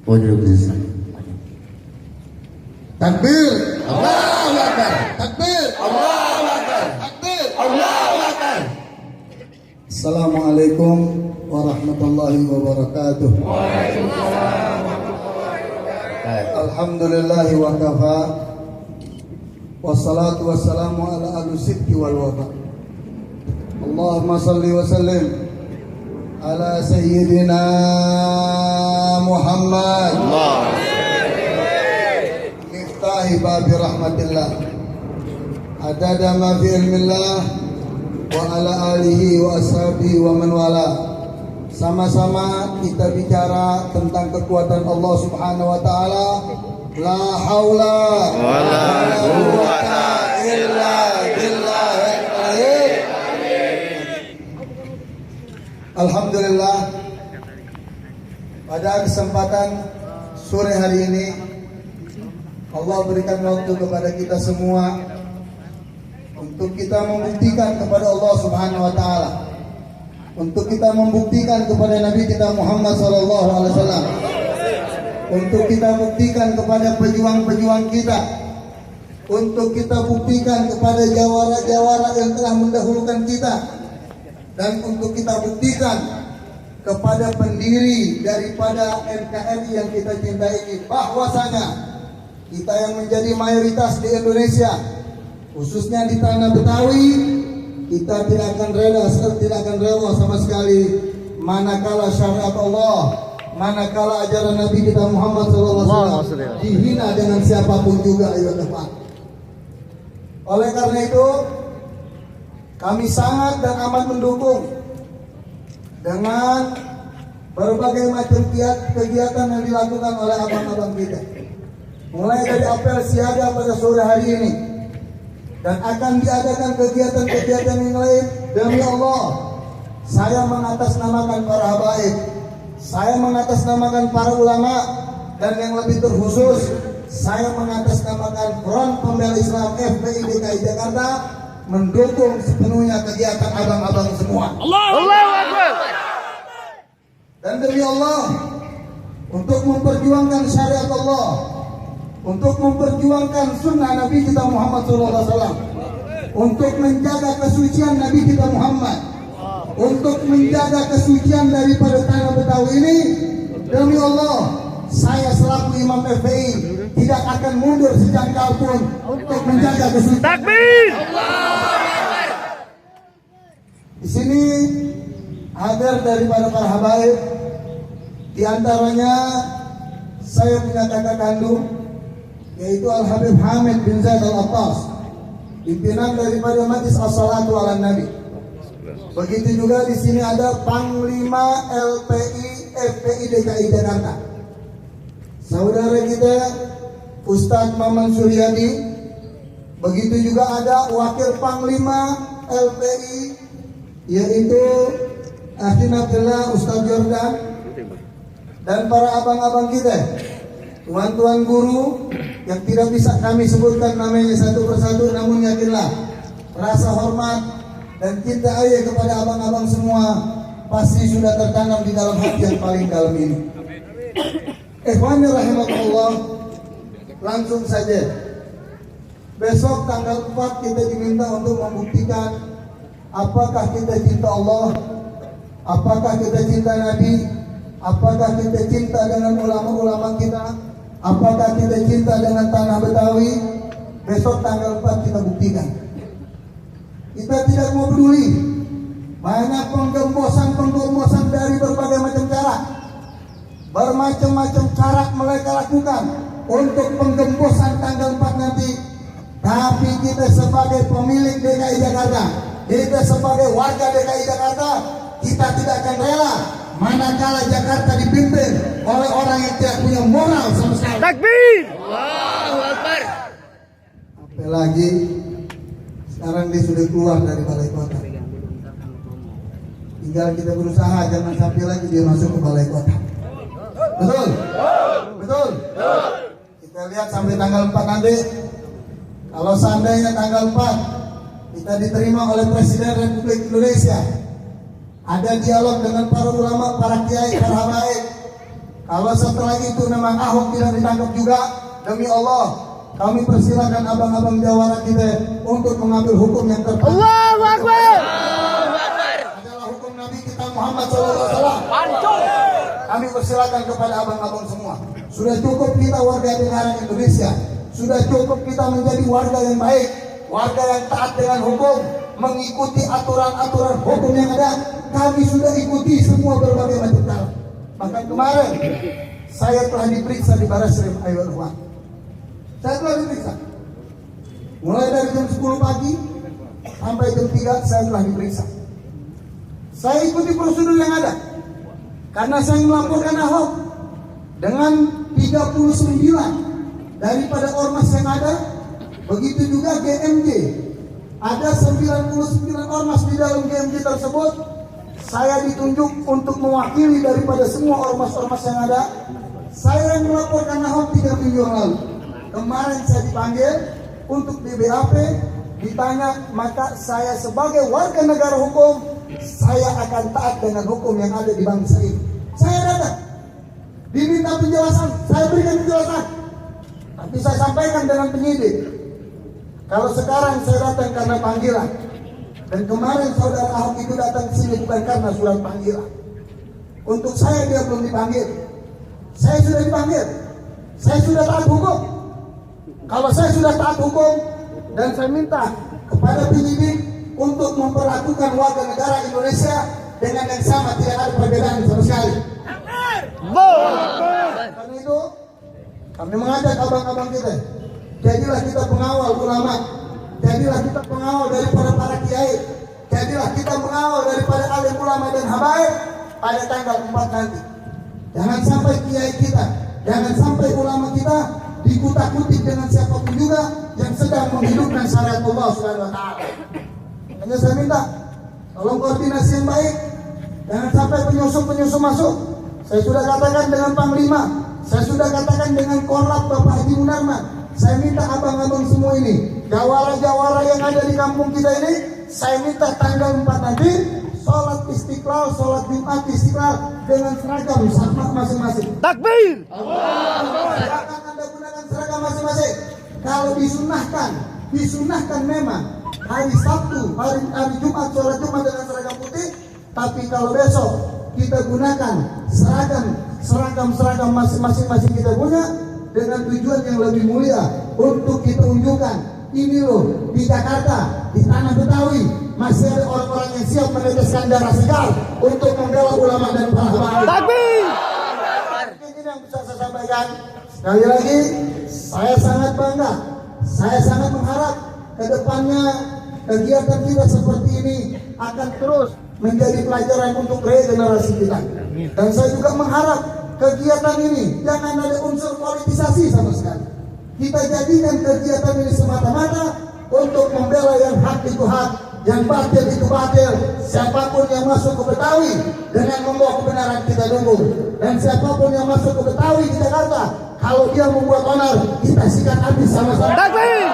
Oh, duduk di sana. Takbir, Allahu Akbar. Takbir, Allahu Akbar. Takbir, Allahu Akbar. Assalamualaikum warahmatullahi wabarakatuh. Waalaikumsalam warahmatullahi wabarakatuh. Alhamdulillahi wa kafa. Wassalatu wassalamu ala al-sidqi wal wafa. Allahumma salli wa sallim ala sayyidina Muhammad. Miftahi babi rahmatillah. Adada ma fi ilmillah wa ala alihi wa ashabihi wa man wala. Sama-sama kita bicara tentang kekuatan Allah Subhanahu wa taala. La haula wa la quwwata illa billahil aliyyil. Alhamdulillah, pada kesempatan sore hari ini Allah berikan waktu kepada kita semua untuk kita membuktikan kepada Allah Subhanahu wa taala, untuk kita membuktikan kepada Nabi kita Muhammad sallallahu alaihi wasallam, untuk kita buktikan kepada pejuang-pejuang kita, untuk kita buktikan kepada jawara-jawara yang telah mendahulukan kita, dan untuk kita buktikan kepada pendiri daripada NKRI yang kita cintai ini bahwasanya kita yang menjadi mayoritas di Indonesia, khususnya di tanah Betawi, kita tidak akan rela sama sekali manakala syariat Allah, manakala ajaran Nabi kita Muhammad SAW dihina dengan siapapun juga. Oleh karena itu, kami sangat dan amat mendukung dengan berbagai macam kegiatan yang dilakukan oleh abang-abang kita, mulai dari apel siaga pada sore hari ini, dan akan diadakan kegiatan-kegiatan yang lain. Demi Allah, saya mengatasnamakan para habaib, saya mengatasnamakan para ulama, dan yang lebih terkhusus saya mengatasnamakan Front Pembela Islam FPI DKI Jakarta mendukung sepenuhnya kegiatan abang-abang semua. Allahu Akbar. Dan demi Allah, untuk memperjuangkan syariat Allah, untuk memperjuangkan sunnah Nabi kita Muhammad SAW, untuk menjaga kesucian Nabi kita Muhammad, untuk menjaga kesucian daripada tanah Betawi ini, demi Allah, saya selaku Imam FPI tidak akan mundur sejengkal pun untuk menjaga kesucian. Takbir! Di sini hadir daripada para habaib, di antaranya saya punya kakak kandung, yaitu Al Habib Hamid bin Zaid Al Attas, pimpinan daripada Majlis As-Salatu ala Nabi. Begitu juga di sini ada Panglima LPI FPI DKI Jakarta, saudara kita Ustadz Maman Suryadi. Begitu juga ada Wakil Panglima LPI, yaitu Akhil Abdullah Ustadz Jordan, dan para abang-abang kita, tuan-tuan guru yang tidak bisa kami sebutkan namanya satu persatu, namun yakinlah rasa hormat dan cinta ayah kepada abang-abang semua pasti sudah tertanam di dalam hati yang paling dalam ini. Ikhwani rahimakumullah, langsung saja. Besok tanggal 4 kita diminta untuk membuktikan apakah kita cinta Allah, apakah kita cinta Nabi, apakah kita cinta dengan ulama-ulama kita, apakah kita cinta dengan tanah Betawi. Besok tanggal 4 kita buktikan. Kita tidak mau peduli banyak penggembosan dari berbagai macam cara. Bermacam-macam cara mereka lakukan untuk penggembosan tanggal 4 nanti. Tapi kita sebagai pemilik DKI Jakarta, kita sebagai warga DKI Jakarta, kita tidak akan rela manakala Jakarta dipimpin oleh orang yang tidak punya moral sama sekali. Takbir! Allahu Akbar. Apalagi sekarang dia sudah keluar dari balai kota. Tinggal kita berusaha jangan sampai lagi dia masuk ke balai kota. Betul? Betul? Kita lihat sampai tanggal 4 nanti. Kalau seandainya tanggal 4 kita diterima oleh Presiden Republik Indonesia, ada dialog dengan para ulama, para kiai, para habaib, Kalau setelah itu memang Ahok tidak ditangkap juga, demi Allah, kami persilakan abang-abang jawara kita untuk mengambil hukum yang terbaik. Allahu Akbar. Adalah hukum Nabi kita Muhammad SAW. Kami persilakan kepada abang-abang semua. Sudah cukup kita warga negara Indonesia. Sudah cukup kita menjadi warga yang baik, warga yang taat dengan hukum, mengikuti aturan-aturan hukum yang ada. Kami sudah ikuti semua berbagai macam cara. Maka kemarin saya telah diperiksa di Barreskrim Ayolwa. Saya telah diperiksa. Mulai dari jam 10 pagi sampai jam 3 saya telah diperiksa. Saya ikuti prosedur yang ada. Karena saya melaporkan Ahok dengan 39 daripada ormas yang ada. Begitu juga GMJ. Ada 99 ormas di dalam GMJ tersebut. Saya ditunjuk untuk mewakili daripada semua ormas-ormas yang ada. Saya yang melaporkan Ahok 3 minggu yang lalu. Kemarin saya dipanggil untuk di BAP, ditanya, maka saya sebagai warga negara hukum, saya akan taat dengan hukum yang ada di bangsa ini. Saya datang, diminta penjelasan, saya berikan penjelasan. Tapi saya sampaikan dengan penyidik. Kalau sekarang saya datang karena panggilan, dan kemarin saudara Ahok itu datang ke sini bukan karena surat panggilan. Untuk saya dia belum dipanggil. Saya sudah dipanggil. Saya sudah taat hukum. Kalau saya sudah taat hukum dan saya minta kepada penyidik untuk memperlakukan warga negara Indonesia dengan yang sama, tidak ada perbedaan sama sekali. Karena itu kami mengajak abang-abang kita, jadilah kita pengawal ulama. Jadilah kita pengawal daripada para kiai. Jadilah kita pengawal daripada alim ulama dan habaib pada tanggal 4 nanti. Jangan sampai kiai kita, jangan sampai ulama kita dikutak-kutik dengan siapapun juga yang sedang menghidupkan syariat Allah Subhanahu wa taala. Hanya saya minta tolong koordinasi yang baik. Jangan sampai penyusup-penyusup masuk. Saya sudah katakan dengan Panglima, saya sudah katakan dengan Korlap Bapak Haji Munarman. Saya minta abang-abang semua ini, jawara-jawara yang ada di kampung kita ini, saya minta tanggal 4 nanti sholat istiqlal, sholat Jumat istiqlal dengan seragam sama masing-masing. Takbir. Silakan Anda gunakan seragam masing-masing. Kalau disunahkan memang hari Sabtu, hari Jumat sholat Jumat dengan seragam putih. Tapi kalau besok kita gunakan seragam masing-masing kita punya, dengan tujuan yang lebih mulia untuk kita unjukkan ini loh, di Jakarta, di tanah Betawi masih ada orang-orang yang siap meneteskan darah segar untuk membela ulama dan para habaib. Takbir. Ini yang bisa saya sampaikan. Sekali lagi, saya sangat bangga, saya sangat mengharap ke depannya kegiatan kita seperti ini akan terus menjadi pelajaran untuk regenerasi kita. Dan saya juga mengharap kegiatan ini jangan ada unsur politisasi sama sekali. Kita jadikan kegiatan ini semata-mata untuk membela yang hak itu hak, yang batil itu batil. Siapapun yang masuk ke Betawi dengan membawa kebenaran kita dukung. Dan siapapun yang masuk ke Betawi di Jakarta, kalau dia membuat onar, kita sikat habis sama-sama. Takbir.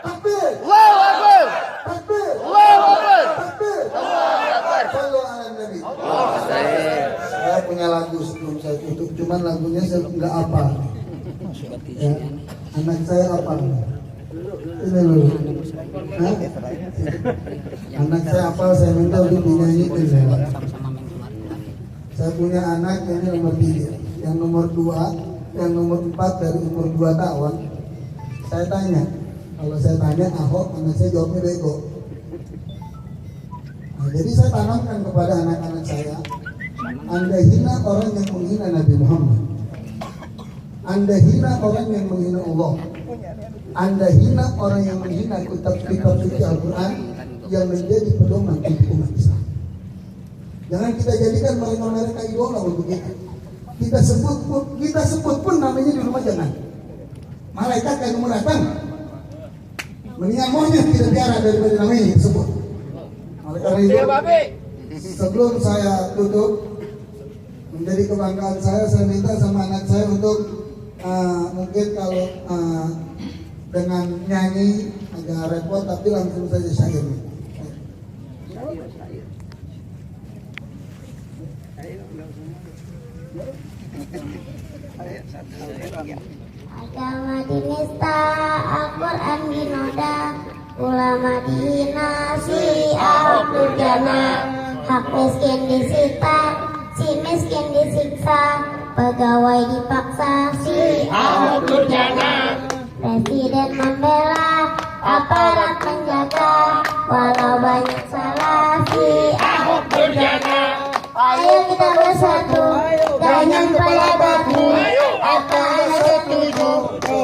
Takbir. Allahu Akbar. Takbir. Allahu Akbar. Takbir. Sallu ala Nabi. Saya punya lagu sebelum saya tutup, cuman lagunya saya nggak apa. Ya, anak saya apa? Ini loh. Hah? Anak saya apa? Saya minta untuk dinyanyikan. Saya punya anak yang nomor 3, yang nomor 2, yang nomor 4 dari umur 2 tahun. Saya tanya, kalau saya tanya Ahok, anak saya jawabnya bego. Nah, jadi saya tanamkan kepada anak-anak saya, Anda hina orang yang menghina Nabi Muhammad, Anda hina orang yang menghina Allah, Anda hina orang yang menghina kitab suci Al-Quran yang menjadi pedoman untuk umat Islam. Jangan kita jadikan mereka idola untuk kita. Kita sebut pun namanya di rumah jangan. Malaikat yang mau datang, mendingan monyet kita biara daripada namanya disebut. Oleh karena itu, sebelum saya tutup, menjadi kebanggaan saya minta sama anak saya untuk mungkin kalau dengan nyanyi agak repot, tapi langsung saja syair. Agama dinista, Al-Quran dinoda, ulama dihina, si Ahok durjana. Hak miskin disita, si miskin disiksa, pegawai dipaksa, si Ahok durjana. Presiden membela, aparat menjaga, walau banyak salah, si Ahok durjana. Ayo kita bersatu, jangan pada batu. Apa anda setuju?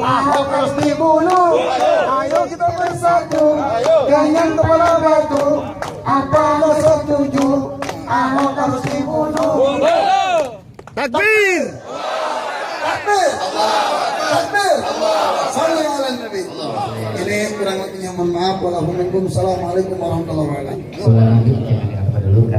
Ahok harus dibunuh. Ayo kita bersatu, jangan kepala batu. Apa Anda setuju? Ahok harus dibunuh. Takbir. Takbir, takbir. Salli ala Nabi. Ini kurang lebihnya mohon maaf. Wassalamualaikum warahmatullahi wabarakatuh. Ulangi, jangan apa dulu kan.